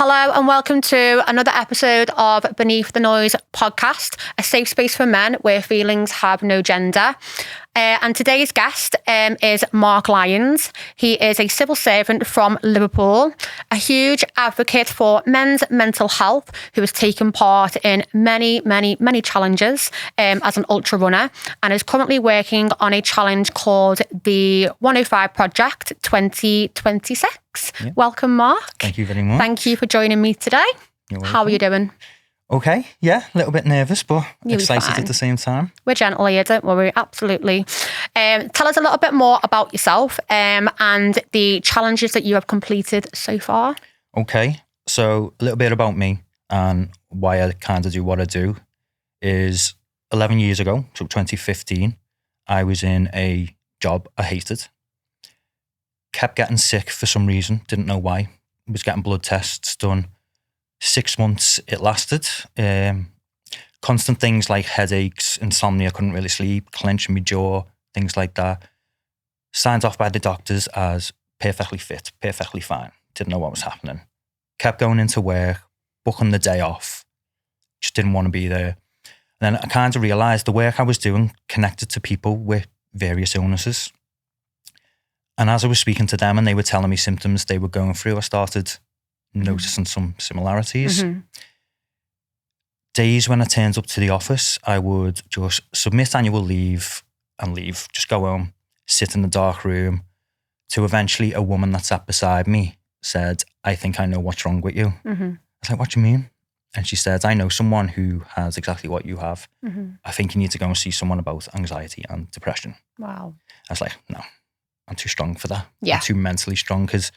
Hello and welcome to another episode of Beneath the Noise podcast, a safe space for men where feelings have no gender. And today's guest is Mark Lyons. He is a civil servant from Liverpool, a huge advocate for men's mental health, who has taken part in many challenges as an ultra runner, and is currently working on a challenge called the 105 Project 2026. Yeah. Welcome, Mark. Thank you very much. Thank you for joining me today. How are you doing? Okay, yeah, a little bit nervous, but You'll be excited fine. at the same time. We're gentle here, don't worry, absolutely. Tell us a little bit more about yourself and the challenges that you have completed so far. Okay, so a little bit about me and why I kind of do what I do is 11 years ago, so 2015, I was in a job I hated. Kept getting sick for some reason, didn't know why. Was getting blood tests done. 6 months it lasted. Constant things like headaches, insomnia, couldn't really sleep, clenching my jaw, things like that. Signed off by the doctors as perfectly fit, perfectly fine. Didn't know what was happening. Kept going into work, booking the day off. Just didn't want to be there. And then I kind of realised the work I was doing connected to people with various illnesses. And as I was speaking to them and they were telling me symptoms they were going through, I started noticing some similarities. Mm-hmm. Days when I turned up to the office, I would just submit annual leave and leave, just go home, sit in the dark room, to eventually a woman that sat beside me said, "I think I know what's wrong with you." Mm-hmm. I was like, "What do you mean?" And she said, "I know someone who has exactly what you have. Mm-hmm. I think you need to go and see someone about anxiety and depression." Wow. I was like, "No, I'm too strong for that. Yeah. I'm too mentally strong." Because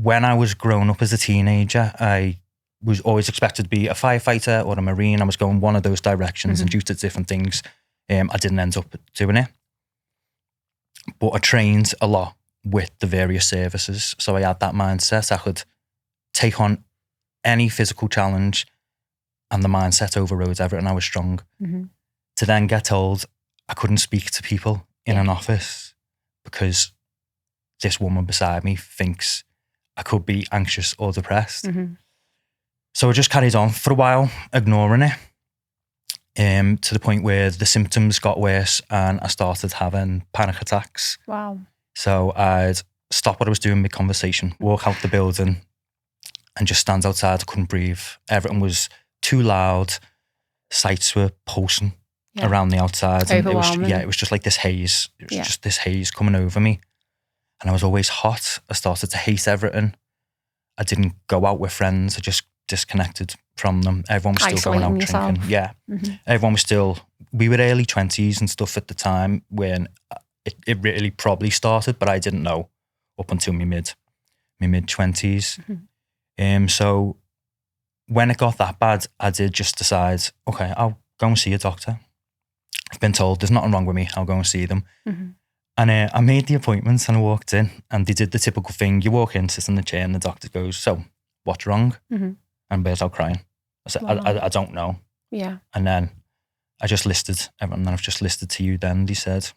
when I was growing up as a teenager, I was always expected to be a firefighter or a marine. I was going one of those directions, and due to different things, I didn't end up doing it. But I trained a lot with the various services. So I had that mindset. I could take on any physical challenge, and the mindset overrode everything. I was strong. Mm-hmm. To then get told I couldn't speak to people in an office because this woman beside me thinks I could be anxious or depressed. Mm-hmm. So I just carried on for a while, ignoring it, to the point where the symptoms got worse and I started having panic attacks. Wow. So I'd stop what I was doing mid-conversation, walk out the building and just stand outside. I couldn't breathe. Everything was too loud. Sights were pulsing around the outside. And it was just like this haze. It was just this haze coming over me. And I was always hot. I started to hate everything. I didn't go out with friends. I just disconnected from them. Everyone was still going out drinking. Yeah. Mm-hmm. Everyone was still, we were early 20s and stuff at the time when it really probably started, but I didn't know up until my mid 20s. Mm-hmm. So when it got that bad, I did just decide, okay, I'll go and see a doctor. I've been told there's nothing wrong with me. I'll go and see them. Mm-hmm. And I made the appointment and I walked in and they did the typical thing. You walk in, sit in the chair and the doctor goes, "So what's wrong?" Mm-hmm. And I burst out crying. I said, wow. I don't know. Yeah. And then I just listed everything that I've just listed to you. Then they said,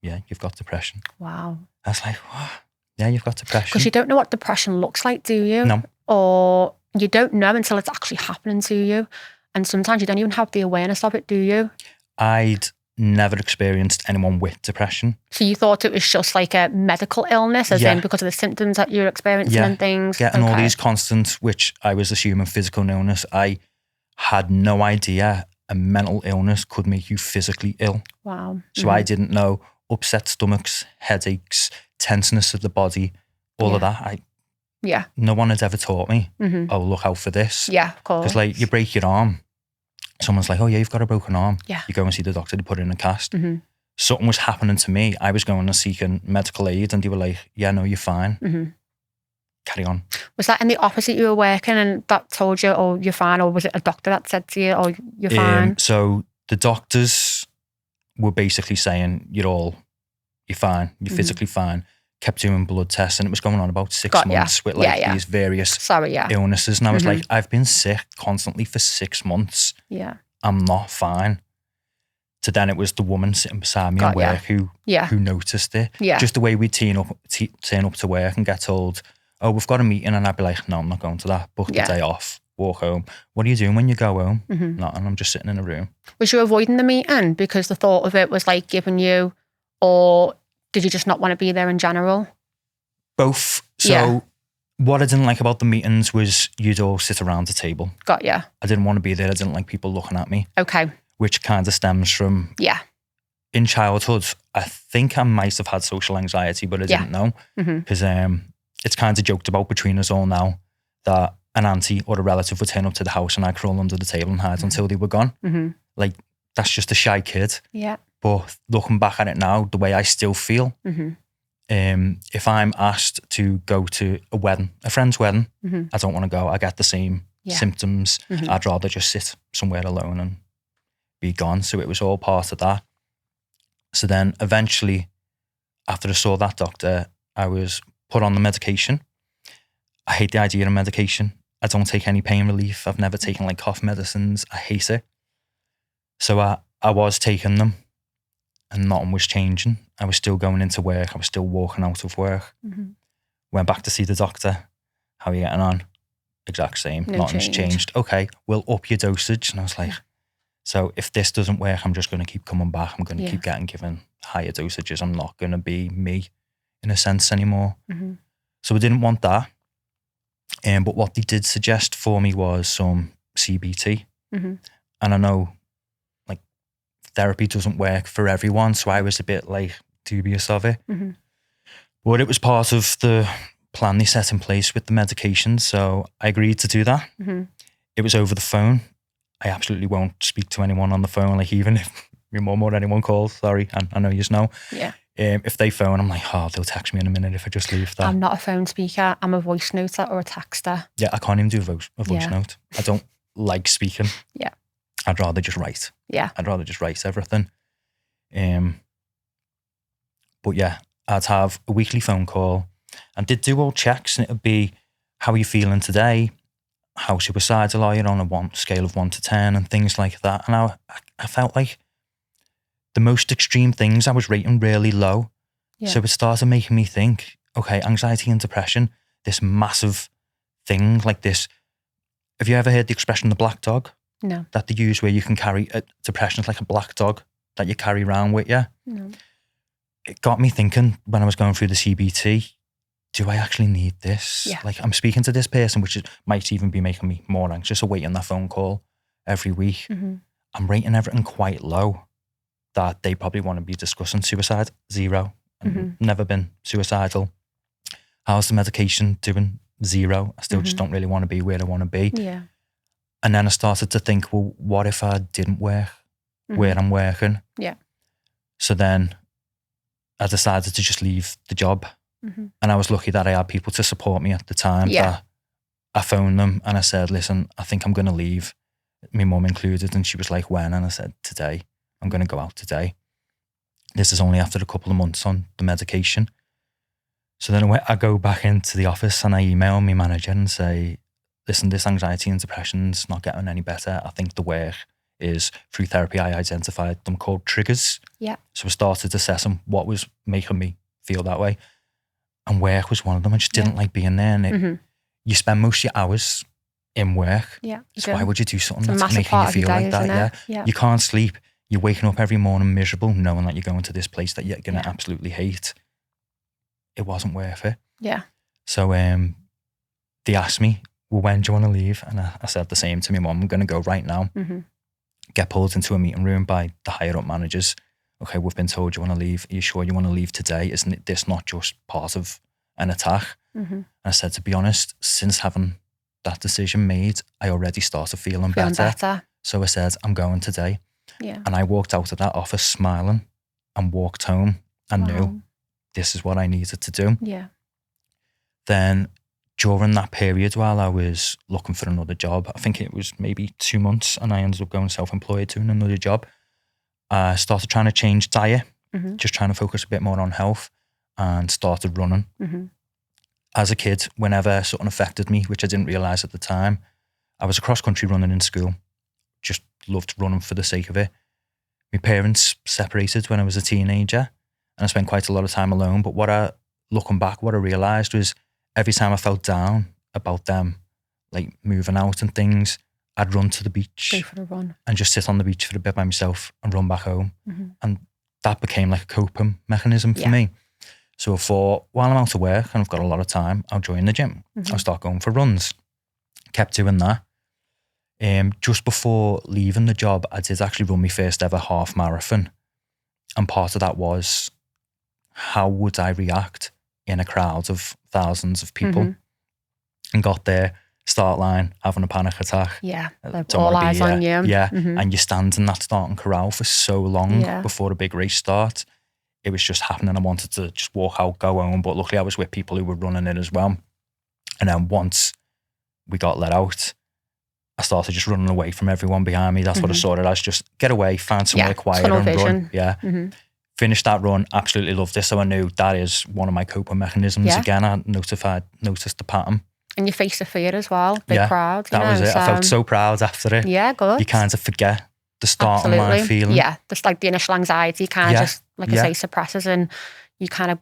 "Yeah, you've got depression." Wow. I was like, "What? Yeah, you've got depression." Because you don't know what depression looks like, do you? No. Or you don't know until it's actually happening to you. And sometimes you don't even have the awareness of it, do you? I'd never experienced anyone with depression. So you thought it was just like a medical illness, as in because of the symptoms that you're experiencing and things? Yeah, and all these constant, which I was assuming physical illness. I had no idea a mental illness could make you physically ill. Wow. So I didn't know upset stomachs, headaches, tenseness of the body, all of that. No one had ever taught me, oh, look out for this. Yeah, of course. Because like you break your arm, someone's like, "Oh yeah, you've got a broken arm." Yeah. You go and see the doctor to put it in a cast. Mm-hmm. Something was happening to me. I was going and seeking medical aid and they were like, "Yeah, no, you're fine." Mm-hmm. Carry on. Was that in the office that you were working and that told you, "Oh, you're fine," or was it a doctor that said to you, "Oh, you're fine"? So the doctors were basically saying, you're fine, you're physically fine. Kept doing blood tests and it was going on about 6 months with these various illnesses. And I was like, I've been sick constantly for 6 months. Yeah. I'm not fine. So then it was the woman sitting beside me at work who noticed it. Yeah. Just the way we turn up to work and get told, oh, we've got a meeting, and I'd be like, no, I'm not going to that. Book the day off, walk home. What are you doing when you go home? Nothing, I'm just sitting in a room. Was you avoiding the meeting because the thought of it was like giving you, or did you just not want to be there in general? Both. So what I didn't like about the meetings was you'd all sit around the table. Got ya. I didn't want to be there. I didn't like people looking at me. Okay. Which kind of stems from, in childhood, I think I might have had social anxiety, but I didn't know. Because it's kind of joked about between us all now that an auntie or a relative would turn up to the house and I'd crawl under the table and hide until they were gone. Like, that's just a shy kid. Yeah. But looking back at it now, the way I still feel, if I'm asked to go to a friend's wedding, I don't want to go. I get the same symptoms. I'd rather just sit somewhere alone and be gone. So it was all part of that. So then eventually, after I saw that doctor, I was put on the medication. I hate the idea of medication. I don't take any pain relief. I've never taken like cough medicines. I hate it. So I was taking them and nothing was changing. I was still going into work. I was still walking out of work. Went back to see the doctor. How are you getting on? Exact same. Nothing's changed. Okay, we'll up your dosage. And I was like, so if this doesn't work, I'm just going to keep coming back. I'm going to keep getting given higher dosages. I'm not going to be me in a sense anymore. So I didn't want that. But what they did suggest for me was some CBT. And I know like therapy doesn't work for everyone. So I was a bit like dubious of it. But it was part of the plan they set in place with the medication. So I agreed to do that. It was over the phone. I absolutely won't speak to anyone on the phone, like even if your mum or anyone calls, sorry, and I know you know. If they phone, I'm like, oh, they'll text me in a minute if I just leave that. I'm not a phone speaker. I'm a voice noter or a texter. Yeah, I can't even do a voice note. I don't like speaking. I'd rather just write. I'd rather just write everything. But yeah, I'd have a weekly phone call and did do all checks, and it would be, how are you feeling today? How suicidal are you on a scale of 1 to 10 and things like that. And I felt like the most extreme things I was rating really low. So it started making me think, okay, anxiety and depression, this massive thing like this. Have you ever heard the expression the black dog? No. That they use where you can carry depression is like a black dog that you carry around with you. No. It got me thinking when I was going through the CBT, do I actually need this? Like, I'm speaking to this person, which might even be making me more anxious, awaiting that phone call every week. I'm rating everything quite low, that they probably want to be discussing suicide. 0. Never been suicidal. How's the medication doing? 0. I still just don't really want to be where I want to be. And then I started to think, well, what if I didn't work where I'm working? So then I decided to just leave the job. And I was lucky that I had people to support me at the time. That I phoned them and I said, listen, I think I'm going to leave, my mum included. And she was like, when? And I said, today. I'm going to go out today. This is only after a couple of months on the medication. So then I go back into the office and I email my manager and say, listen, this anxiety and depression's not getting any better. I think the work is, through therapy, I identified them called triggers. So I started to assess them, what was making me feel that way. And work was one of them. I just didn't like being there. And you spend most of your hours in work. So why would you do something that's making you feel like that? You can't sleep. You're waking up every morning miserable, knowing that you're going to this place that you're going to absolutely hate. It wasn't worth it. So they asked me, well, when do you want to leave? And I said the same to my mum, I'm going to go right now. Get pulled into a meeting room by the higher up managers. Okay, we've been told you want to leave. Are you sure you want to leave today? Isn't this not just part of an attack? And I said, to be honest, since having that decision made, I already started feeling better. So I said, I'm going today. And I walked out of that office smiling and walked home and knew this is what I needed to do. Then during that period, while I was looking for another job, I think it was maybe 2 months, and I ended up going self-employed doing another job. I started trying to change diet, just trying to focus a bit more on health, and started running. As a kid, whenever something affected me, which I didn't realise at the time, I was a cross-country running in school. Just loved running for the sake of it. My parents separated when I was a teenager, and I spent quite a lot of time alone. But looking back, what I realised was every time I felt down about them, like moving out and things, I'd run to the beach. Go for a run. And just sit on the beach for a bit by myself and run back home. Mm-hmm. And that became like a coping mechanism for me. So I thought, while I'm out of work and I've got a lot of time, I'll join the gym. I'll start going for runs. Kept doing that. Just before leaving the job, I did actually run my first ever half marathon. And part of that was, how would I react in a crowd of thousands of people? And got there, start line, having a panic attack. Yeah, all eyes on you. Yeah, and you stand in that starting corral for so long before a big race starts. It was just happening. I wanted to just walk out, go home, but luckily I was with people who were running it as well. And then once we got let out, I started just running away from everyone behind me. That's what I saw it as. Just get away, find somewhere quiet and run. Yeah. Finished that run, absolutely loved it. So I knew that is one of my coping mechanisms. Again, I noticed the pattern. And you face the fear as well, big crowd. That was it. So, I felt so proud after it. Yeah, good. You kind of forget the starting line feeling. Yeah, just like the initial anxiety kind of just, like I say, suppresses, and you kind of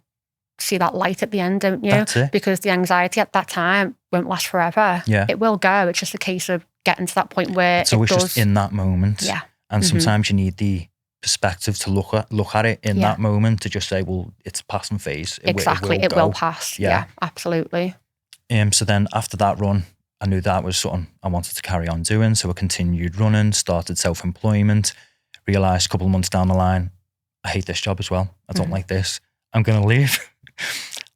see that light at the end, don't you? That's it. Because the anxiety at that time won't last forever. Yeah. It will go. It's just a case of getting to that point where it's always just in that moment. Yeah. And sometimes you need the perspective to look at it in that moment to just say, well, it's a passing phase. It will pass. Yeah, absolutely. So then after that run, I knew that was something I wanted to carry on doing. So I continued running, started self-employment, realised a couple of months down the line, I hate this job as well. I don't like this. I'm going to leave.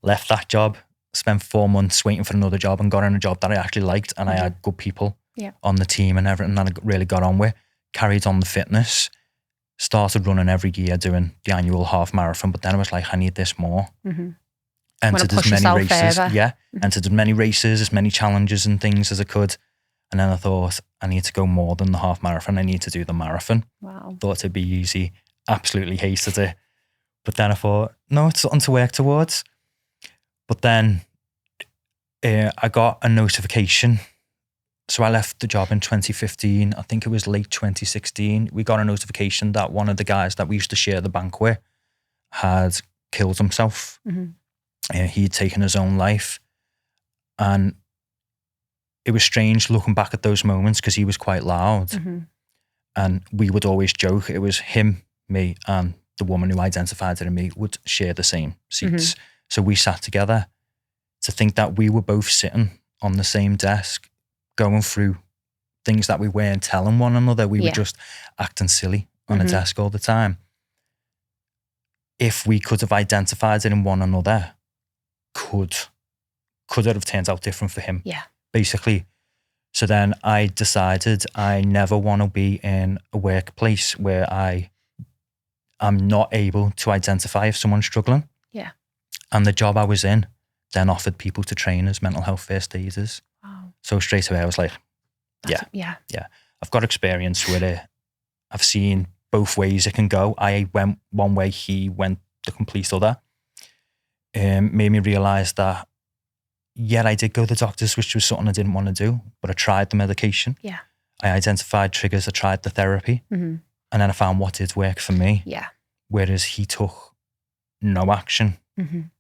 Left that job, spent 4 months waiting for another job, and got in a job that I actually liked, and I had good people on the team and everything that I really got on with. Carried on the fitness, started running every year, doing the annual half marathon, but then I was like, I need this more. Entered as many races. Entered as many races, as many challenges and things as I could. And then I thought, I need to go more than the half marathon. I need to do the marathon. Wow. Thought it'd be easy. Absolutely hated it. But then I thought, no, it's something to work towards. But then I got a notification. So I left the job in 2015. I think it was late 2016. We got a notification that one of the guys that we used to share the bank with had killed himself. He'd taken his own life. And it was strange looking back at those moments because he was quite loud. And we would always joke, it was him, me, and the woman who identified it in me would share the same seats. So we sat together. To think that we were both sitting on the same desk, going through things that we weren't telling one another. We were just acting silly on a desk all the time. If we could have identified it in one another, could it have turned out different for him? Yeah. Basically. So then I decided I never want to be in a workplace where I'm not able to identify if someone's struggling. Yeah. And the job I was in then offered people to train as mental health first aiders. Wow. So straight away I was like, yeah. I've got experience with it. I've seen both ways it can go. I went one way, he went the complete other. Made me realise that, I did go to the doctors, which was something I didn't want to do, but I tried the medication. Yeah. I identified triggers, I tried the therapy, and then I found what did work for me. Yeah. Whereas he took no action. And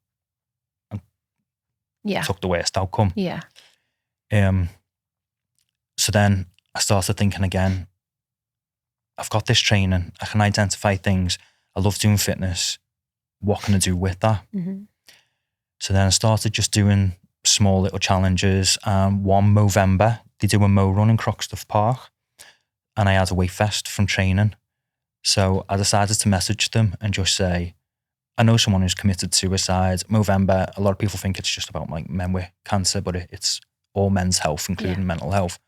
took the worst outcome. Yeah. So then I started thinking again, I've got this training, I can identify things, I love doing fitness, what can I do with that? So then I started just doing small little challenges. One Movember, they do a mow run in Croxteth Park, and I had a weight vest from training. So I decided to message them and just say, I know someone who's committed suicide. Movember, a lot of people think it's just about like men with cancer, but it's all men's health, including mental health.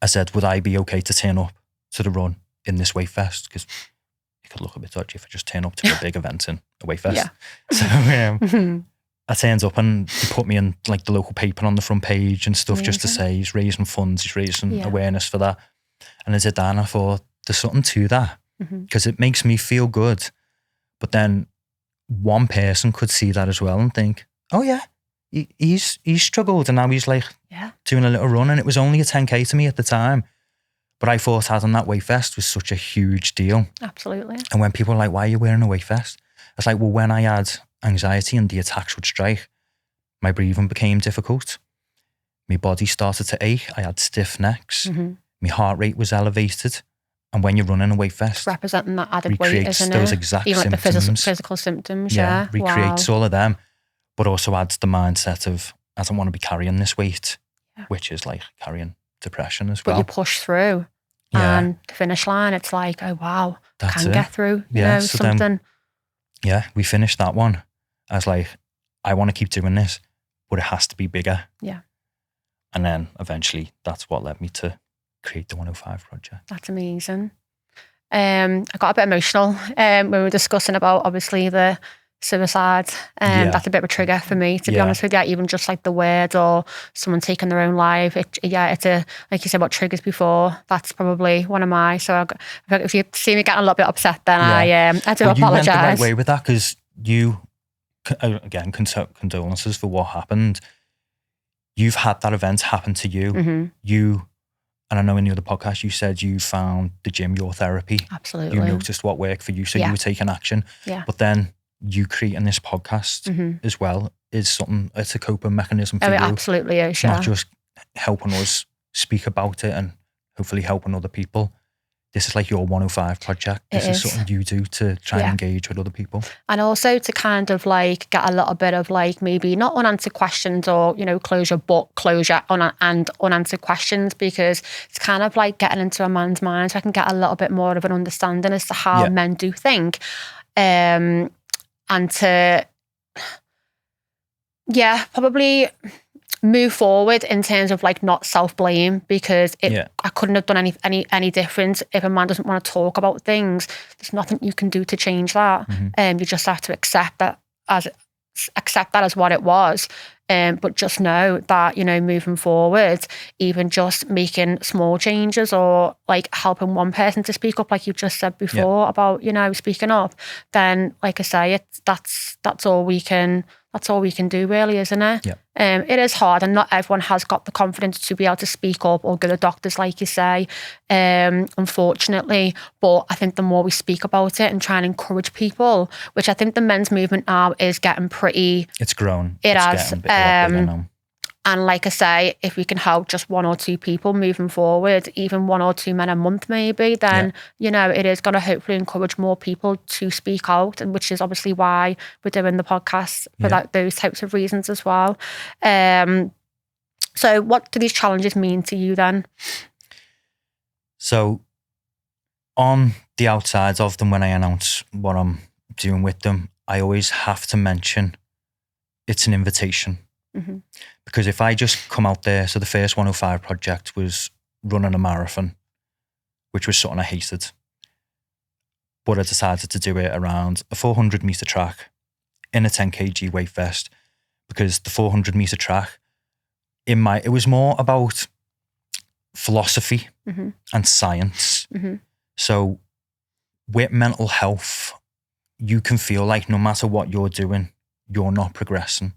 I said, would I be okay to turn up to the run in this weight vest? Because it could look a bit dodgy if I just turn up to a big event in a weight vest. So I turned up and they put me in like the local paper on the front page and stuff. Just to say he's raising funds, he's raising awareness for that. And I did that, and I thought there's something to that because it makes me feel good. But then one person could see that as well and think, oh yeah, he's struggled and now he's like doing a little run. And it was only a 10K to me at the time. But I thought having that weight vest was such a huge deal. Absolutely. And when people were like, why are you wearing a weight vest? I was like, well, when I had anxiety and the attacks would strike, my breathing became difficult. My body started to ache. I had stiff necks. My heart rate was elevated. And when you're running a weight vest, Representing that added weight, recreates isn't those it? exact Even like symptoms. the physical symptoms, yeah. Recreates all of them, but also adds the mindset of, I don't want to be carrying this weight, which is like carrying depression as well. But you push through. And the finish line, it's like, oh wow, can get through, you know, so something. Then, we finished that one. I was like, I want to keep doing this, but it has to be bigger. Yeah. And then eventually that's what led me to create the 105 project. That's amazing. I got a bit emotional when we were discussing about obviously the suicide. That's a bit of a trigger for me, to be honest with you. Even just like the word or someone taking their own life. It's a, like you said about triggers before, that's probably one of my, so if you see me getting a little bit upset, then I do apologise. You went the right way with that, because you, again, condolences for what happened. You've had that event happen to you. You, and I know in the other podcast you said you found the gym your therapy. Absolutely. You noticed what worked for you, so you were taking action. Yeah. But then you creating this podcast as well is something, it's a coping mechanism for you. It absolutely is, Not just helping us speak about it and hopefully helping other people. This is like your 105 project. This is something you do to try and engage with other people. And also to kind of like get a little bit of like maybe not unanswered questions or, you know, closure, but closure and unanswered questions, because it's kind of like getting into a man's mind so I can get a little bit more of an understanding as to how men do think. And to, probably move forward in terms of like not self-blame, because I couldn't have done any different. If a man doesn't want to talk about things, there's nothing you can do to change that. You just have to accept that as what it was. But just know that, you know, moving forward, even just making small changes or like helping one person to speak up, like you just said before about, you know, speaking up, then like I say, that's all we can do really, isn't it? It is hard, and not everyone has got the confidence to be able to speak up or go to doctors, like you say, unfortunately. But I think the more we speak about it and try and encourage people, which I think the men's movement now is getting pretty... It's grown. It's has. Getting a bit bigger now. And like I say, if we can help just one or two people moving forward, even one or two men a month maybe, then, you know, it is going to hopefully encourage more people to speak out, and which is obviously why we're doing the podcast for those types of reasons as well. So what do these challenges mean to you then? So on the outsides of them, when I announce what I'm doing with them, I always have to mention it's an invitation. Because if I just come out there, so the first 105 project was running a marathon, which was something I hated. But I decided to do it around a 400 metre track in a 10 kg weight vest, because the 400 metre track, it was more about philosophy and science. So with mental health, you can feel like no matter what you're doing, you're not progressing.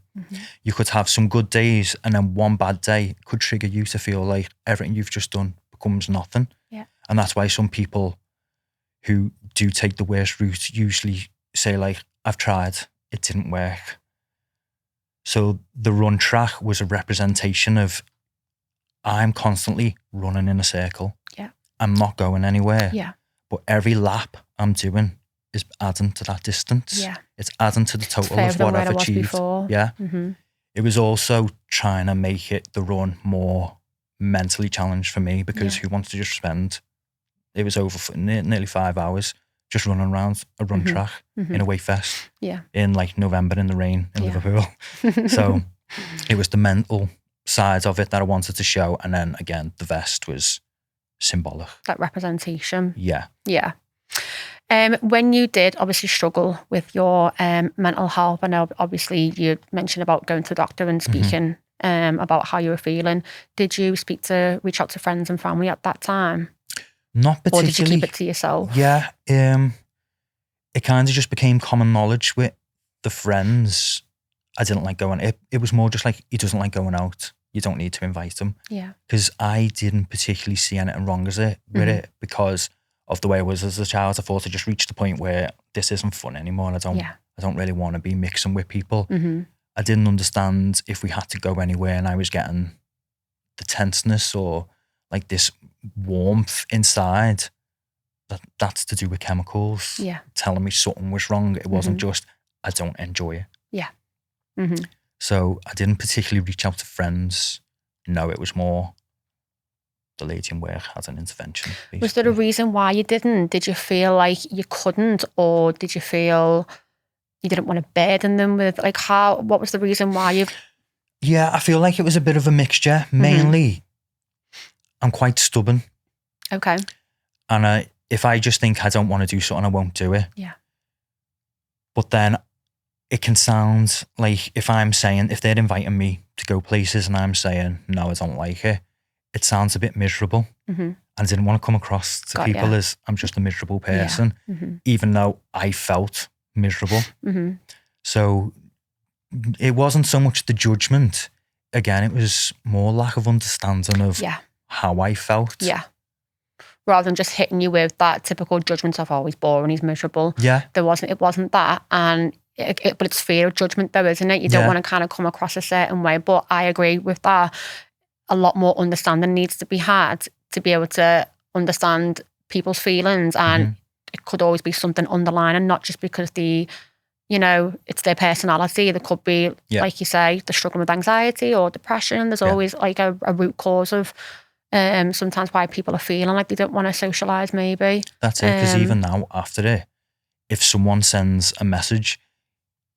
You could have some good days, and then one bad day could trigger you to feel like everything you've just done becomes nothing. And that's why some people who do take the worst route usually say like, I've tried, it didn't work. So the run track was a representation of, I'm constantly running in a circle. I'm not going anywhere. But every lap I'm doing is adding to that distance. It's adding to the total of what I've achieved. It was also trying to make it, the run, more mentally challenged for me, because who wants to just spend, it was over for nearly 5 hours just running around a run track in a weight vest in like November in the rain in Liverpool. So it was the mental side of it that I wanted to show, and then again the vest was symbolic, that representation. Yeah. When you did obviously struggle with your mental health, I know obviously you mentioned about going to a doctor and speaking about how you were feeling. Did you reach out to friends and family at that time? Not particularly. Or did you keep it to yourself? Yeah. It kind of just became common knowledge with the friends. I didn't like going. It was more just like, he doesn't like going out. You don't need to invite him. Because I didn't particularly see anything wrong with it, because of the way I was as a child. I thought I just reached the point where this isn't fun anymore, and I don't really want to be mixing with people. I didn't understand if we had to go anywhere and I was getting the tenseness or like this warmth inside. That's to do with chemicals. Yeah. Telling me something was wrong. It wasn't just, I don't enjoy it. Yeah. So I didn't particularly reach out to friends. No, it was more the lady in work had an intervention. Basically. Was there a reason why you didn't? Did you feel like you couldn't, or did you feel you didn't want to burden them with, like, what was the reason why you? Yeah, I feel like it was a bit of a mixture. Mainly, I'm quite stubborn. Okay. And if I just think I don't want to do something, I won't do it. Yeah. But then it can sound like if they're inviting me to go places and I'm saying, no, I don't like it, it sounds a bit miserable. And I didn't want to come across to people as I'm just a miserable person, even though I felt miserable. So it wasn't so much the judgment. Again, it was more lack of understanding of how I felt. Yeah. Rather than just hitting you with that typical judgment of, oh, he's boring, he's miserable. Yeah. It wasn't that. And but it's fear of judgment though, isn't it? You don't want to kind of come across a certain way. But I agree with that. A lot more understanding needs to be had to be able to understand people's feelings. And it could always be something underlying, and not just because it's their personality. There could be, like you say, they're struggling with anxiety or depression. There's always like a root cause of sometimes why people are feeling like they don't want to socialise maybe. That's it, because even now after it, if someone sends a message,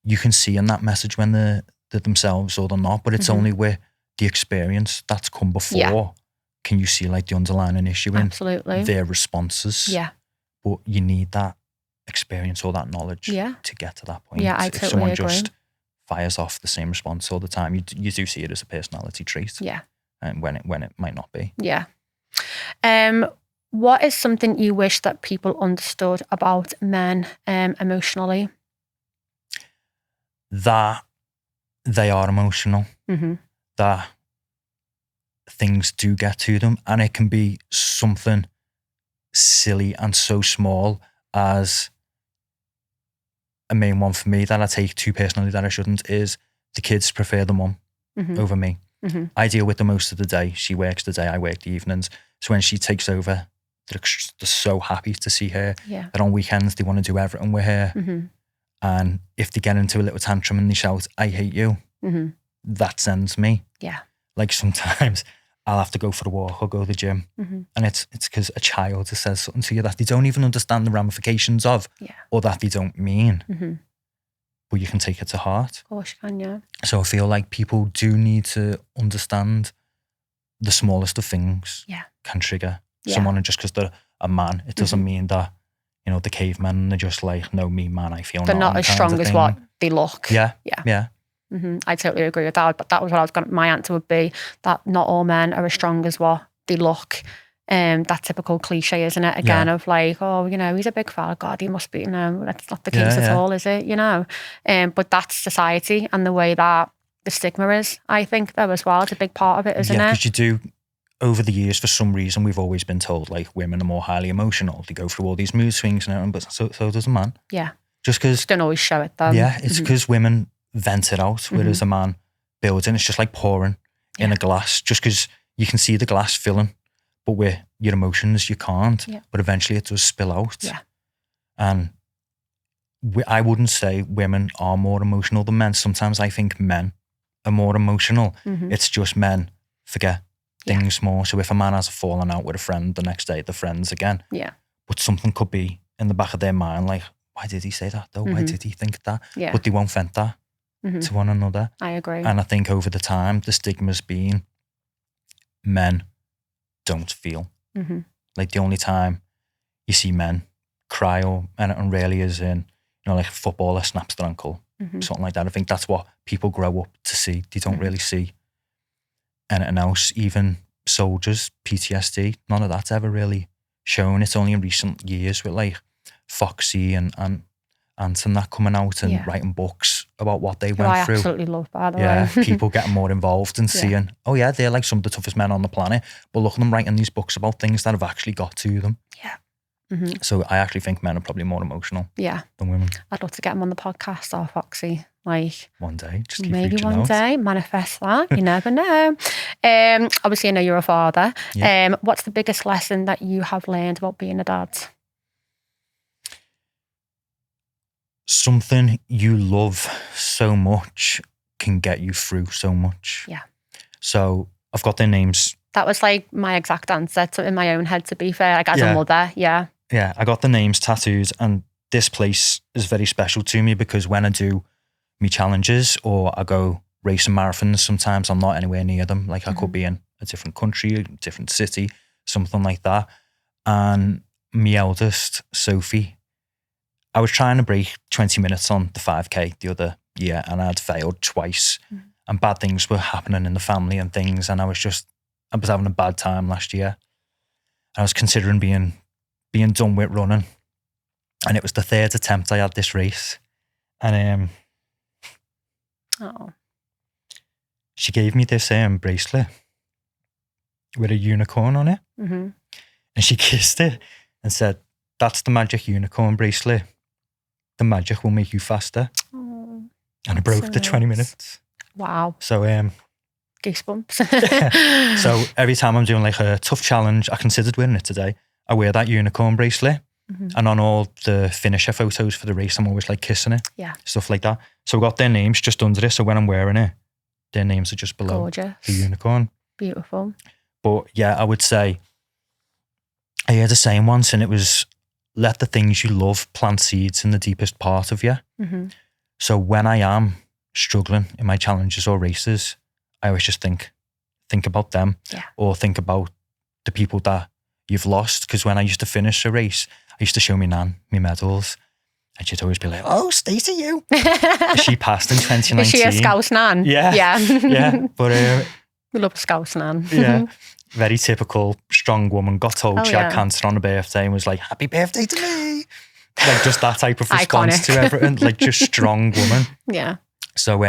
you can see in that message when they're themselves or they're not, but it's only with the experience that's come before. Can you see like the underlying issue in their responses? Yeah. But you need that experience or that knowledge to get to that point. Yeah, I if totally someone agree. just fires off the same response all the time, you do see it as a personality trait. Yeah. And when it might not be. Yeah. What is something you wish that people understood about men emotionally? That they are emotional. That things do get to them, and it can be something silly and so small as a main one for me that I take too personally that I shouldn't is the kids prefer the mum over me. I deal with them most of the day. She works the day, I work the evenings. So when she takes over, they're so happy to see her. Yeah. And on weekends, they want to do everything with her. And if they get into a little tantrum and they shout, I hate you, that sends me. Yeah. Like sometimes I'll have to go for a walk or go to the gym. And it's because a child has said something to you that they don't even understand the ramifications of or that they don't mean. But you can take it to heart. Of course you can, yeah. So I feel like people do need to understand the smallest of things can trigger someone, and just because they're a man, it doesn't mean that, the cavemen are just like, no, me man, I feel they're not as strong as what they look. Yeah. I totally agree with that. But that was what I was going. My answer would be that not all men are as strong as what they look. That typical cliche, isn't it? Again, of like, oh, he's a big fella. God, he must be. That's not the case at all, is it? But that's society and the way that the stigma is. I think though as well, it's a big part of it, isn't it? Yeah, because you do. Over the years, for some reason, we've always been told like women are more highly emotional. They go through all these mood swings and everything, but so does a man. Yeah. Just because don't always show it though. Yeah, it's because women vent it out, whereas a man builds in. It's just like pouring in a glass. Just because you can see the glass filling, but with your emotions, you can't. Yeah. But eventually it does spill out. Yeah. And I wouldn't say women are more emotional than men. Sometimes I think men are more emotional. It's just men forget things more. So if a man has a falling out with a friend, the next day they're friends again. Yeah. But something could be in the back of their mind like, why did he say that though? Why did he think that? Yeah. But they won't vent that to one another. I agree. And I think over the time, the stigma's been men don't feel. Like the only time you see men cry or anything really is in, like a footballer snaps their ankle, something like that. I think that's what people grow up to see. They don't really see anything else. Even soldiers, PTSD, none of that's ever really shown. It's only in recent years with like Foxy and Anton that coming out and writing books about what they went through. I absolutely love, by the way. People getting more involved and seeing, they're like some of the toughest men on the planet, but look at them writing these books about things that have actually got to them. Yeah. So I actually think men are probably more emotional than women. I'd love to get him on the podcast, or Foxy. Like one day, just keep maybe reaching one out. day, manifest that. You never know. Obviously, I know you're a father. Yeah. What's the biggest lesson that you have learned about being a dad? Something you love so much can get you through so much. Yeah. So I've got their names. That was like my exact answer in my own head, to be fair, like as a mother. Yeah. Yeah, I got the names tattooed, and this place is very special to me because when I do me challenges or I go racing marathons, sometimes I'm not anywhere near them. Like I could be in a different country, a different city, something like that. And my eldest, Sophie, I was trying to break 20 minutes on the 5K the other year, and I'd failed twice. And bad things were happening in the family and things. And I was having a bad time last year. I was considering being done with running. And it was the third attempt I had this race. And she gave me this bracelet with a unicorn on it. And she kissed it and said, "That's the magic unicorn bracelet. The magic will make you faster." And I broke the 20 minutes. Wow. So goosebumps. So every time I'm doing like a tough challenge, I considered wearing it today, I wear that unicorn bracelet. And on all the finisher photos for the race, I'm always like kissing it. Yeah. Stuff like that. So I got their names just under it. So when I'm wearing it, their names are just below Gorgeous. the unicorn. Beautiful. But yeah, I would say, I heard a saying once, and it was, let the things you love plant seeds in the deepest part of you. So when I am struggling in my challenges or races, I always just think about them, or think about the people that you've lost. Because when I used to finish a race, I used to show my nan my medals, and she'd always be like, "Oh, Stacey, you." She passed in 2019. Is she a Scouse nan? Yeah. Yeah. But we love a Scouse nan. Yeah. Very typical strong woman. Got told she had cancer on her birthday and was like, "Happy birthday to me." Like just that type of response to everything. Like just strong woman. Yeah. So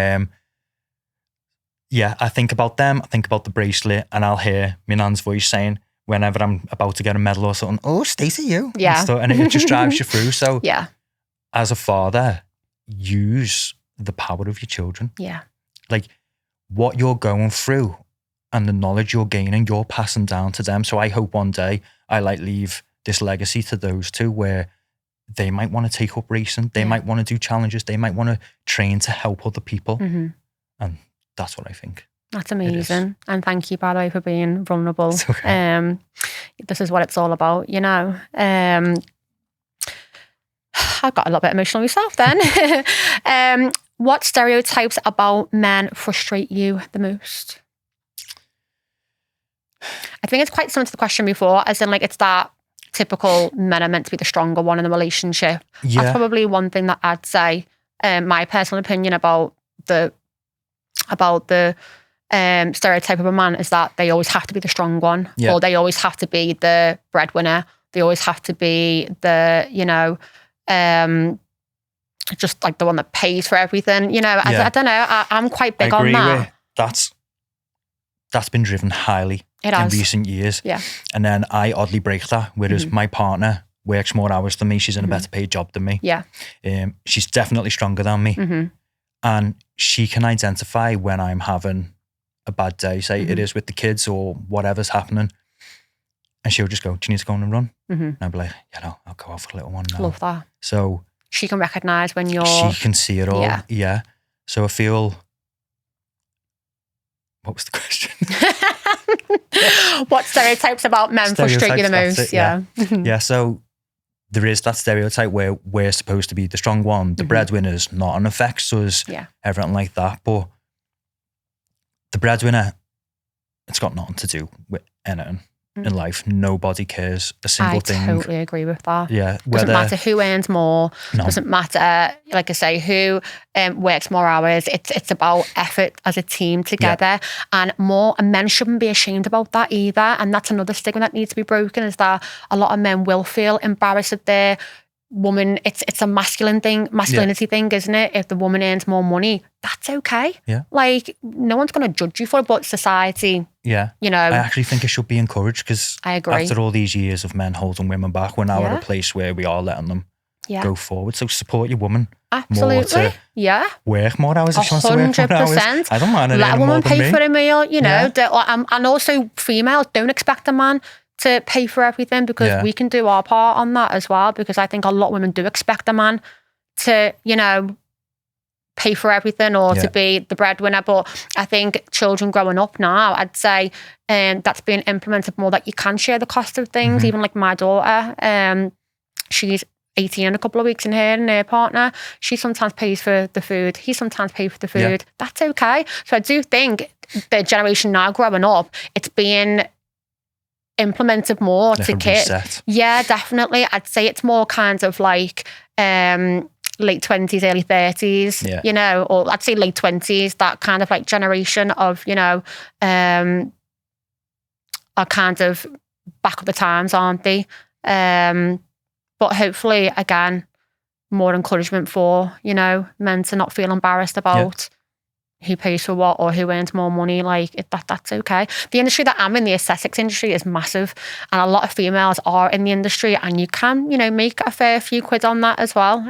yeah, I think about them. I think about the bracelet, and I'll hear my nan's voice saying, whenever I'm about to get a medal or something, "Oh, Stacey, you." Yeah. And it just drives you through. So yeah, as a father, use the power of your children. Yeah. Like what you're going through and the knowledge you're gaining, you're passing down to them. So I hope one day I leave this legacy to those two where they might want to take up racing. They might want to do challenges. They might want to train to help other people. And that's what I think. That's amazing. And thank you, by the way, for being vulnerable. It's okay. This is what it's all about, you know. I got a little bit emotional myself then. What stereotypes about men frustrate you the most? I think it's quite similar to the question before, as in like it's that typical men are meant to be the stronger one in the relationship. Yeah. That's probably one thing that I'd say, my personal opinion about the stereotype of a man is that they always have to be the strong one, or they always have to be the breadwinner. They always have to be the, you know, just like the one that pays for everything. You know, I don't know. I'm quite big on that. That's been driven highly in recent years. Yeah. And then I oddly break that, whereas my partner works more hours than me. She's in a better paid job than me. Yeah. She's definitely stronger than me. And she can identify when I'm having a bad day, say it is with the kids or whatever's happening. And she'll just go, "Do you need to go on and run?" And I'll be like, "You know, I'll go out for a little one now." Love that. So she can recognise when you're... She can see it all. Yeah. So I feel... What was the question? What stereotypes about men frustrate you the most? Yeah. So there is that stereotype where we're supposed to be the strong one, the breadwinner's not an affects us, everything like that. But the breadwinner, it's got nothing to do with anything in life. Nobody cares a single thing. I totally agree with that. Yeah. Doesn't matter who earns more. No. Doesn't matter, like I say, who works more hours. It's about effort as a team together. And men shouldn't be ashamed about that either. And that's another stigma that needs to be broken, is that a lot of men will feel embarrassed if their woman, it's a masculinity thing, isn't it? If the woman earns more money, that's okay. Yeah. Like, no one's going to judge you for it, but society, you know. I actually think it should be encouraged, because I agree. After all these years of men holding women back, we're now at a place where we are letting them go forward. So support your woman. Absolutely. More to work more hours if she wants to work more hours. I don't mind it. Let a woman pay for a meal, you know. Yeah. And also females, don't expect a man to pay for everything, because we can do our part on that as well, because I think a lot of women do expect a man to, you know, pay for everything or to be the breadwinner. But I think children growing up now, I'd say that's being implemented more, that you can share the cost of things. Even like my daughter, she's 18 in a couple of weeks, and her and her partner, she sometimes pays for the food, he sometimes pays for the food. That's okay. So I do think the generation now growing up, it's being implemented more to kids. Reset. Yeah, definitely. I'd say it's more kind of like late 20s, early 30s, you know, or I'd say late 20s, that kind of like generation of, you know, are kind of back of the times, aren't they? But hopefully, again, more encouragement for, you know, men to not feel embarrassed about who pays for what or who earns more money. Like, that's okay. The industry that I'm in, the aesthetics industry, is massive, and a lot of females are in the industry, and you can, you know, make a fair few quid on that as well.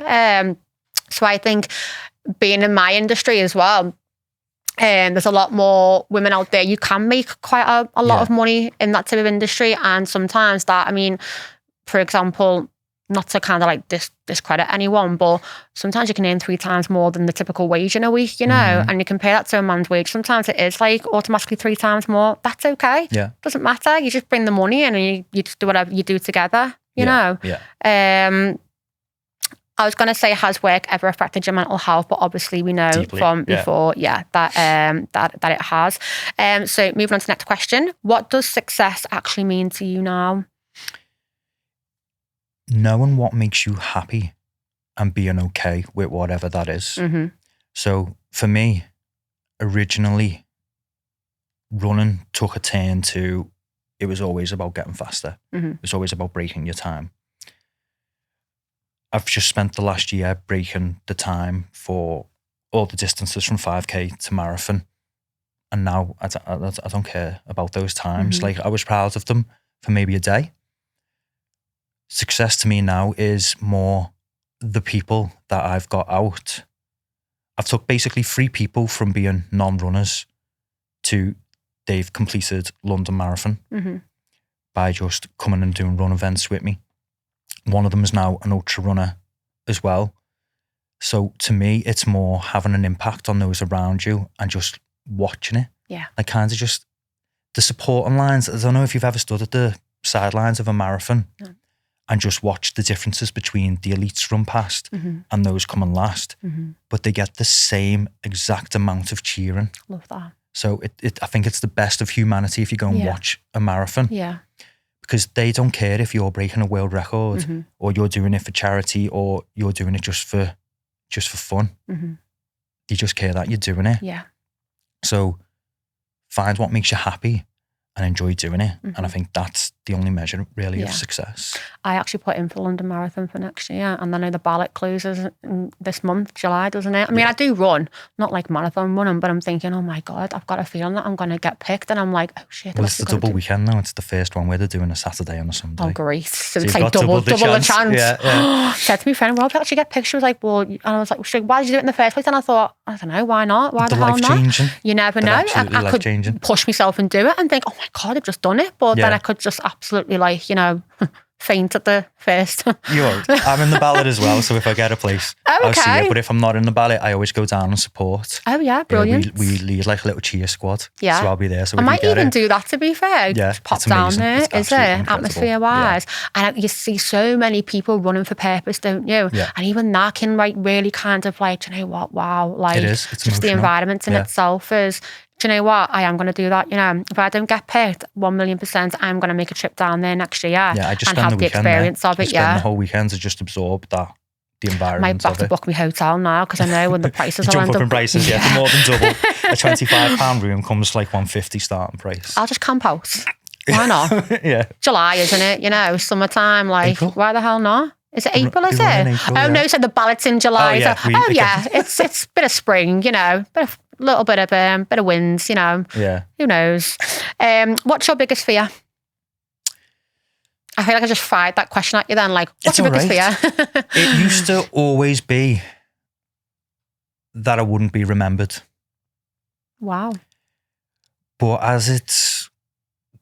So I think being in my industry as well, there's a lot more women out there. You can make quite a lot of money in that type of industry, and sometimes that, I mean, for example, not to kind of like discredit anyone, but sometimes you can earn 3 times more than the typical wage in a week, you know, and you compare that to a man's wage. Sometimes it is like automatically 3 times more. That's okay. Yeah. Doesn't matter. You just bring the money in and you just do whatever you do together, you know. Yeah. I was going to say, has work ever affected your mental health? But obviously we know from before, that it has. So moving on to the next question. What does success actually mean to you now? Knowing what makes you happy and being okay with whatever that is. So for me, originally, running took a turn to, it was always about getting faster. It was always about breaking your time. I've just spent the last year breaking the time for all the distances from 5K to marathon. And now I don't care about those times. Like, I was proud of them for maybe a day. Success to me now is more the people that I've got out. I've took basically 3 people from being non-runners to they've completed London Marathon by just coming and doing run events with me. One of them is now an ultra runner as well. So to me, it's more having an impact on those around you and just watching it. Yeah. Like, kind of just the supporting lines. I don't know if you've ever stood at the sidelines of a marathon. No. And just watch the differences between the elites run past and those coming last. But they get the same exact amount of cheering. Love that. So I think it's the best of humanity if you go and watch a marathon. Yeah. Because they don't care if you're breaking a world record or you're doing it for charity or you're doing it just for fun. They just care that you're doing it. Yeah. So find what makes you happy and enjoy doing it. And I think that's the only measure really of success. I actually put in for London Marathon for next year, and then I know the ballot closes this month, July, doesn't it? I mean, I do run, not like marathon running, but I'm thinking, oh my God, I've got a feeling that I'm going to get picked, and I'm like, oh shit. Well, it's the double weekend now. It's the first one where they're doing a Saturday and a Sunday. Oh, great. So it's like double the chance. Yeah. Said to my friend, well, I'll actually get picked. She was like, well, and I was like, why did you do it in the first place? And I thought, I don't know, why not? Why the hell not? You never know. I could push myself and do it and think, oh my God, I've just done it. But then I could just absolutely, like, you know, faint at the first. You won't. I'm in the ballot as well, so if I get a place, I'll see it. But if I'm not in the ballot, I always go down and support. Oh yeah, brilliant. We lead like a little cheer squad. Yeah. So I'll be there. So I might even do that, to be fair. Yeah. Just pop down there, is it? Atmosphere-wise. Yeah. And you see so many people running for purpose, don't you? Yeah. And even that can, like, really kind of, like, do you know what? Wow. Like, it is. It's just emotional. The environment in itself is, do you know what? I am going to do that. You know, if I don't get picked, 1,000,000%, I'm going to make a trip down there next year. Yeah, I just and have the experience of it. Yeah, the whole weekend to just absorb that, the environment. I might have to book my hotel now because I know when the prices are jump up in prices. Yeah, for more than double. A £25 room comes like $150 starting price. I'll just camp out. Why not? Yeah, July, isn't it? You know, summertime. Like, April? Why the hell not? Is it April? Is it? April, no. So the ballot's in July. Oh yeah, it's a bit of spring. You know, little bit of winds, you know. Yeah. Who knows? What's your biggest fear? I feel like I just fired that question at you then, like, what's your biggest fear? It used to always be that I wouldn't be remembered. Wow. But as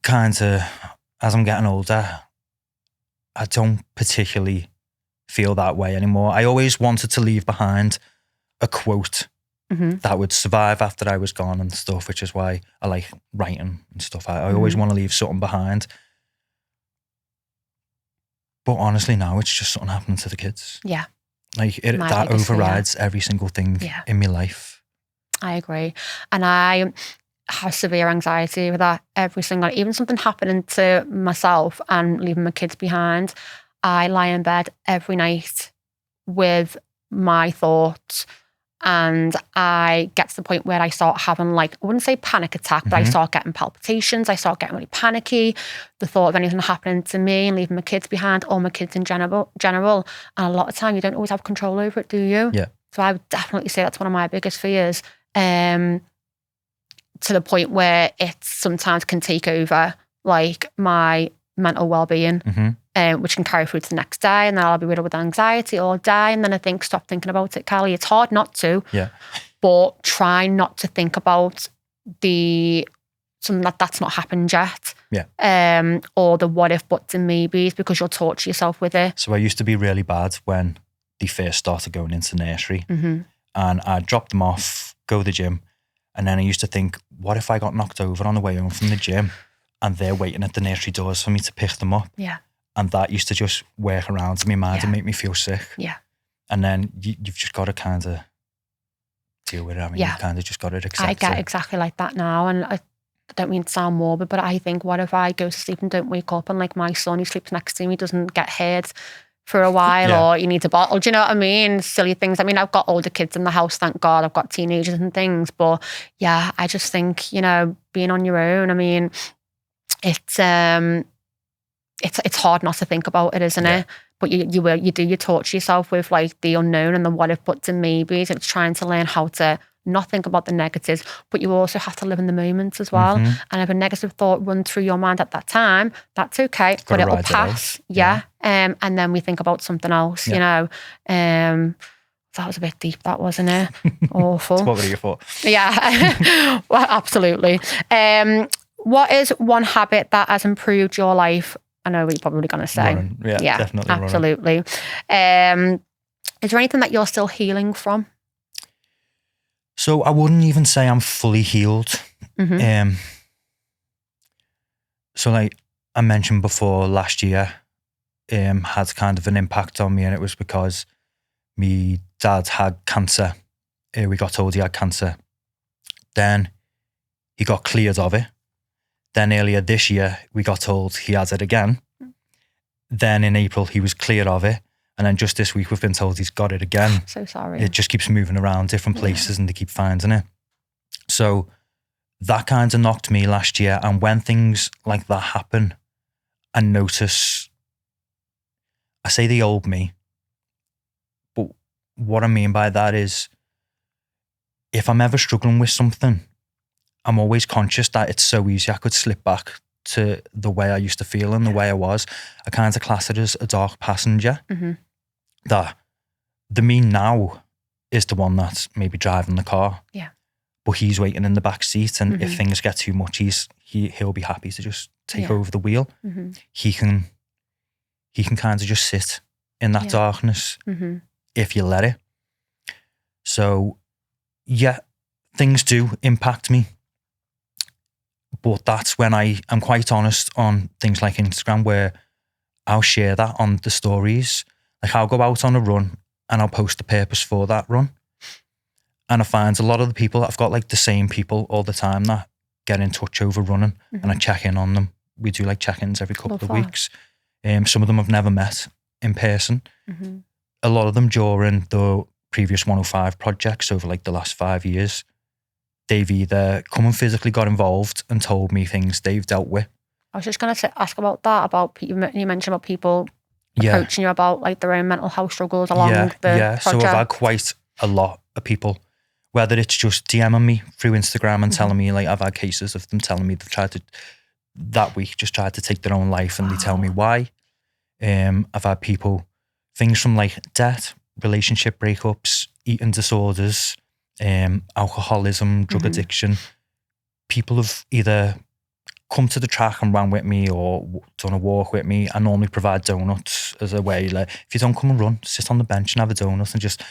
I'm getting older, I don't particularly feel that way anymore. I always wanted to leave behind a quote that would survive after I was gone and stuff, which is why I like writing and stuff. I always want to leave something behind. But honestly, now it's just something happening to the kids. Yeah. Like that overrides every single thing in my life. I agree. And I have severe anxiety with that every single, even something happening to myself and leaving my kids behind. I lie in bed every night with my thoughts, and I get to the point where I start having, like, I wouldn't say panic attack, but I start getting palpitations. I start getting really panicky. The thought of anything happening to me and leaving my kids behind, or my kids in general. And a lot of time you don't always have control over it, do you? Yeah. So I would definitely say that's one of my biggest fears. To the point where it sometimes can take over, like, my mental well-being, which can carry through to the next day, and then I'll be riddled with anxiety all day. And then I think, stop thinking about it, Callie. It's hard not to, but try not to think about something that's not happened yet, or the what if, buts and maybes, because you'll torture yourself with it. So I used to be really bad when they first started going into nursery, and I'd drop them off, go to the gym, and then I used to think, what if I got knocked over on the way home from the gym and they're waiting at the nursery doors for me to pick them up? Yeah. And that used to just work around in my mind and make me feel sick. Yeah. And then you've just got to kind of deal with it. I mean, you kind of just got to accept it. I get exactly like that now. And I don't mean to sound morbid, but I think, what if I go to sleep and don't wake up, and, like, my son who sleeps next to me doesn't get hurt for a while, or he needs a bottle, do you know what I mean? Silly things. I mean, I've got older kids in the house, thank God. I've got teenagers and things, but yeah, I just think, being on your own, I mean, it's hard not to think about it, isn't it? But you torture yourself with, like, the unknown and the what if, buts and maybes. It's trying to learn how to not think about the negatives, but you also have to live in the moment as well. And if a negative thought runs through your mind at that time, that's okay, but it'll pass. And then we think about something else, That was a bit deep, that, wasn't it? Awful. That's what we're here for. Yeah, well, absolutely. What is one habit that has improved your life? I know what you're probably going to say. Running. Yeah, definitely. Absolutely. Is there anything that you're still healing from? So I wouldn't even say I'm fully healed. So, like I mentioned before, last year had kind of an impact on me, and it was because my dad had cancer. We got told he had cancer. Then he got cleared of it. Then earlier this year, we got told he has it again. Then in April, he was cleared of it. And then just this week, we've been told he's got it again. So sorry. It just keeps moving around different places and they keep finding it. So that kind of knocked me last year. And when things like that happen, I notice, I say the old me, but what I mean by that is, if I'm ever struggling with something, I'm always conscious that it's so easy. I could slip back to the way I used to feel and the way I was. I kind of class it as a dark passenger. That the me now is the one that's maybe driving the car. Yeah. But he's waiting in the back seat, and if things get too much, he'll be happy to just take over the wheel. He can kind of just sit in that darkness if you let it. So yeah, things do impact me. But that's when I'm quite honest on things like Instagram, where I'll share that on the stories. Like, I'll go out on a run and I'll post the purpose for that run. And I find a lot of the people, I've got like the same people all the time that get in touch over running, and I check in on them. We do like check-ins every couple of weeks. Some of them I've never met in person. A lot of them during the previous 105 projects over like the last 5 years. They've either come and physically got involved and told me things they've dealt with. I was just going to ask about that, you mentioned about people approaching you about like their own mental health struggles along the project. So I've had quite a lot of people, whether it's just DMing me through Instagram and telling me, like, I've had cases of them telling me they've tried to, that week, just tried to take their own life, and they tell me why. I've had people, things from like debt, relationship breakups, eating disorders, alcoholism, drug addiction. People have either come to the track and ran with me or done a walk with me. I normally provide donuts as a way, like, if you don't come and run, sit on the bench and have a donut and just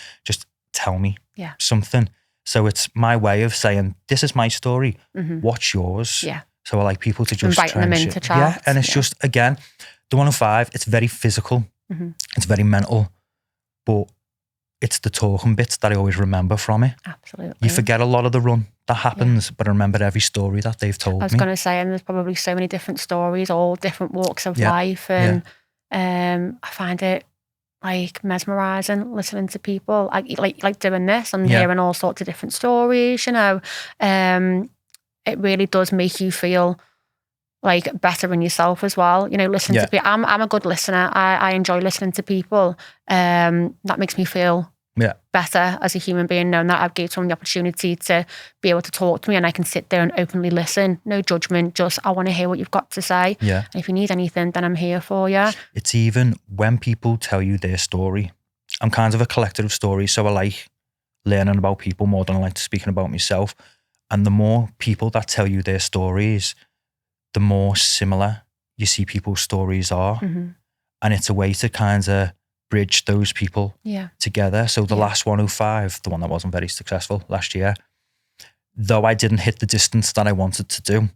tell me something. So it's my way of saying, this is my story. What's yours? Yeah. So I like people to just inviting them into chat. Yeah, and it's just, again, the 105, it's very physical. It's very mental, but it's the talking bits that I always remember from it. Absolutely. You forget a lot of the run that happens, but I remember every story that they've told me. I was going to say, and there's probably so many different stories, all different walks of life. And I find it like mesmerising listening to people, like doing this and hearing all sorts of different stories, you know. It really does make you feel like better in yourself as well. You know, listening to people. I'm a good listener. I enjoy listening to people. That makes me feel better as a human being, knowing that I've given someone the opportunity to be able to talk to me and I can sit there and openly listen. No judgment, just I want to hear what you've got to say. Yeah. And if you need anything, then I'm here for you. It's even when people tell you their story. I'm kind of a collector of stories, so I like learning about people more than I like speaking about myself. And the more people that tell you their stories, the more similar you see people's stories are. And it's a way to kind of bridge those people together. So the last 105, the one that wasn't very successful last year, though I didn't hit the distance that I wanted to do,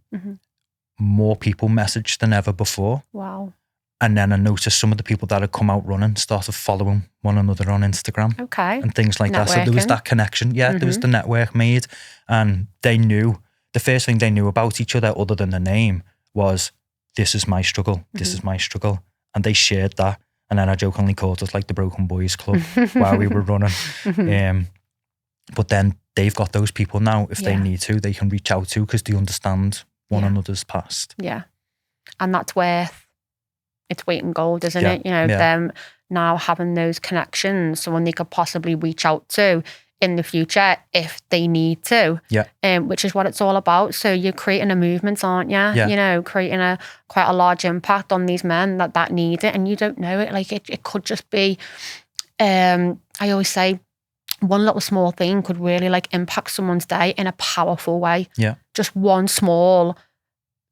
more people messaged than ever before. Wow. And then I noticed some of the people that had come out running started following one another on Instagram. Okay. And things like that. So there was that connection. Yeah, there was the network made. And they knew, the first thing they knew about each other other than the name was, this is my struggle. This is my struggle. And they shared that. And then I jokingly called us like the Broken Boys Club while we were running. But then they've got those people now, if they need to, they can reach out to because they understand one another's past. Yeah. And that's worth its weight in gold, isn't it? You know, them now having those connections, someone they could possibly reach out to in the future if they need to. Which is what it's all about. So you're creating a movement, aren't you? You know, creating quite a large impact on these men that need it, and you don't know it. Like it could just be, I always say, one little small thing could really like impact someone's day in a powerful way. Just one small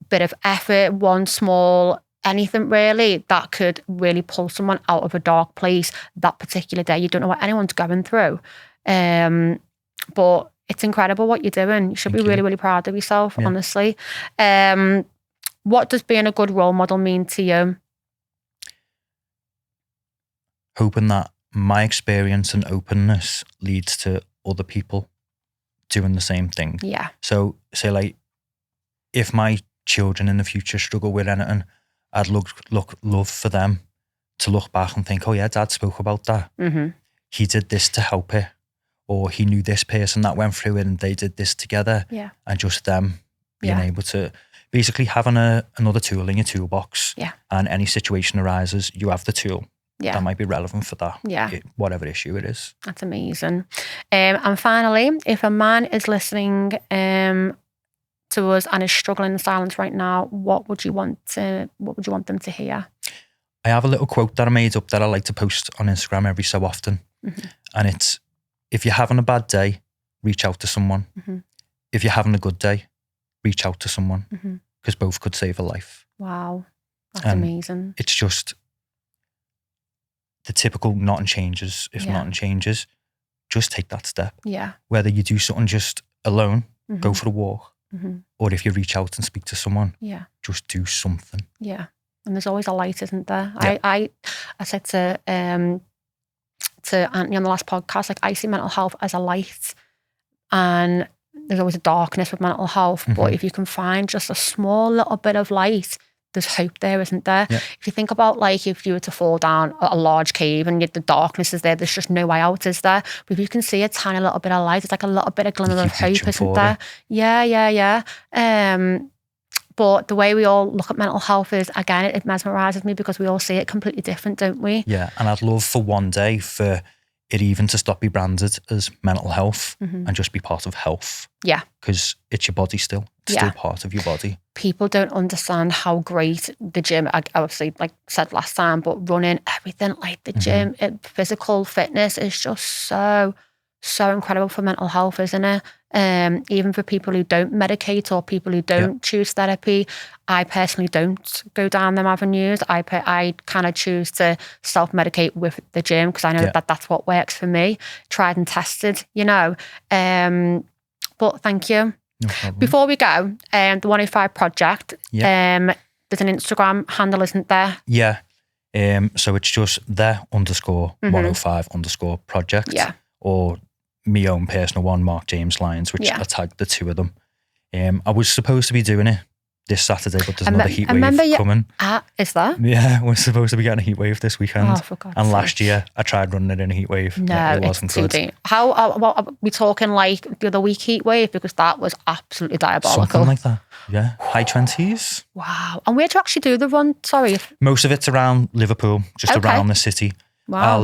bit of effort, one small anything really that could really pull someone out of a dark place that particular day. You don't know what anyone's going through. But it's incredible what you're doing. You should be really, really proud of yourself, honestly. What does being a good role model mean to you? Hoping that my experience and openness leads to other people doing the same thing. Yeah. So say like, if my children in the future struggle with anything, I'd love for them to look back and think, oh yeah, Dad spoke about that. He did this to help it. Or he knew this person that went through it and they did this together. And just them being able to, basically having another tool in your toolbox. And any situation arises, you have the tool. That might be relevant for that. Whatever issue it is. That's amazing. And finally, if a man is listening to us and is struggling in silence right now, what would you want them to hear? I have a little quote that I made up that I like to post on Instagram every so often. And it's, if you're having a bad day, reach out to someone. If you're having a good day, reach out to someone, because both could save a life. Wow. That's amazing. It's just the typical nothing changes. If nothing changes, just take that step. Whether you do something just alone, go for a walk, or if you reach out and speak to someone, just do something. And there's always a light, isn't there? I said to Anthony on the last podcast, like, I see mental health as a light, and there's always a darkness with mental health. But if you can find just a small little bit of light, there's hope there, isn't there? If you think about, like, if you were to fall down a large cave and yet the darkness is there, there's just no way out, is there? But if you can see a tiny little bit of light, it's like a little bit of glimmer of hope, isn't there? But the way we all look at mental health is, again, it mesmerises me because we all see it completely different, don't we? Yeah, and I'd love for one day for it even to stop being branded as mental health and just be part of health. Yeah. Because it's your body still. It's still part of your body. People don't understand how great the gym, I obviously, like said last time, but running, everything, like the gym, physical fitness is just so incredible for mental health, isn't it? Even for people who don't medicate or people who don't choose therapy. I personally don't go down them avenues. I kind of choose to self-medicate with the gym because I know that that's what works for me. Tried and tested, you know. But thank you. No problem. Before we go, the 105 Project, there's an Instagram handle, isn't there? Yeah. So it's just _105_project. Yeah. Or my own personal one, Mark James Lyons, which I tagged the two of them. I was supposed to be doing it this Saturday, but there's another heat wave coming. Is that? Yeah, we're supposed to be getting a heat wave this weekend. Oh, for God's and last year I tried running it in a heat wave. No, it wasn't good. Deep. How what are we talking, like the other week heat wave? Because that was absolutely diabolical. Something like that. Yeah, high 20s. Wow. And where do you actually do the run? Sorry. Most of it's around Liverpool, just around the city. Wow.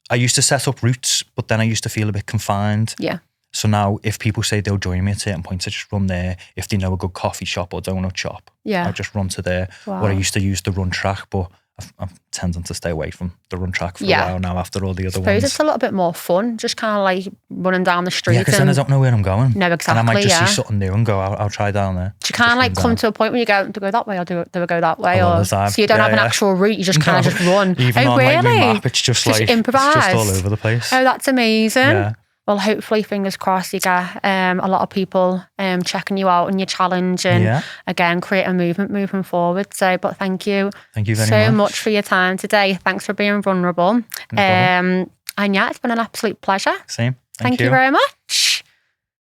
I used to set up routes, but then I used to feel a bit confined. Yeah. So now if people say they'll join me at certain points, I just run there. If they know a good coffee shop or donut shop, I'll just run to there. Wow. Or I used to use the run track, but I'm tending to stay away from the run track for a while now after all the other ones. It's a little bit more fun, just kind of like running down the street. Yeah, because then I don't know where I'm going. No, exactly. And I might just see something new and go, I'll try down there. Do you kind of like come to a point where you go, do I go that way or do I go that way? Or so you don't have an actual route, you just kind of just run. Even on like my map, it's just like improvise. It's just all over the place. Oh, that's amazing. Yeah. Well, hopefully, fingers crossed, you get a lot of people checking you out on your challenge and again, create a movement moving forward. So, but thank you. Thank you very so much for your time today. Thanks for being vulnerable. No problem. And yeah, it's been an absolute pleasure. Same. Thank you very much.